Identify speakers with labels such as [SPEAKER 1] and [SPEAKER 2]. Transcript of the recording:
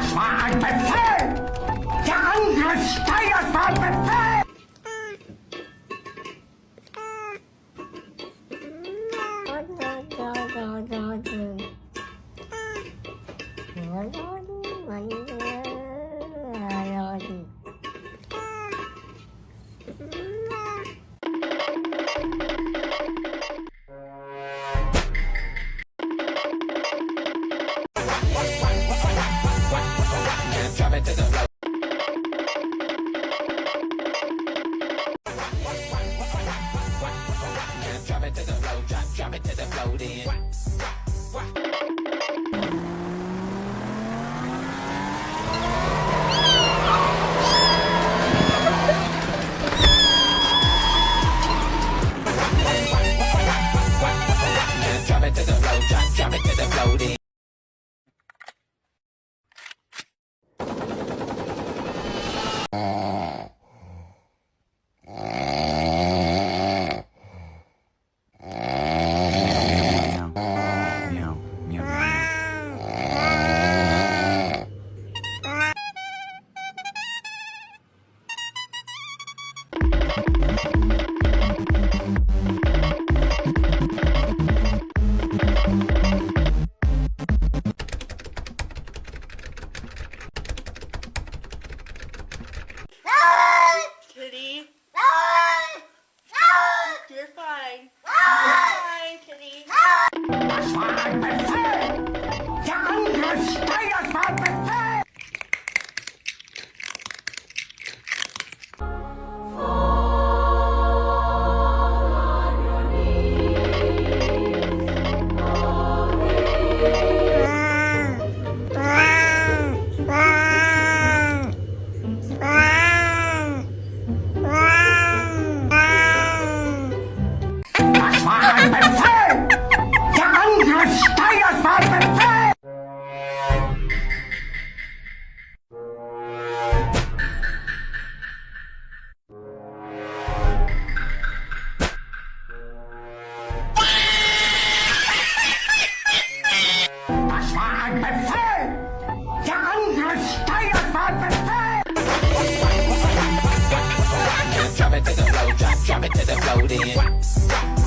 [SPEAKER 1] Das war ein Befehl! Der Angriff Steyers war ein Befehl!
[SPEAKER 2] Drop it to the floor. Drop it to the floor. Drop it to the floor then. Drop it to the floor. Drop it to the floor then.
[SPEAKER 3] Kitty. You're fine. You're fine, Kitty.
[SPEAKER 1] Das war ein Befehl! Der Angriff Steyers war ein Befehl! Das war ein Befehl! Der Angriff Steyers war ein Befehl! Das war ein Befehl! Der Angriff Steyers war ein Befehl!
[SPEAKER 2] Drop it to the floor. Drop it to the floor then.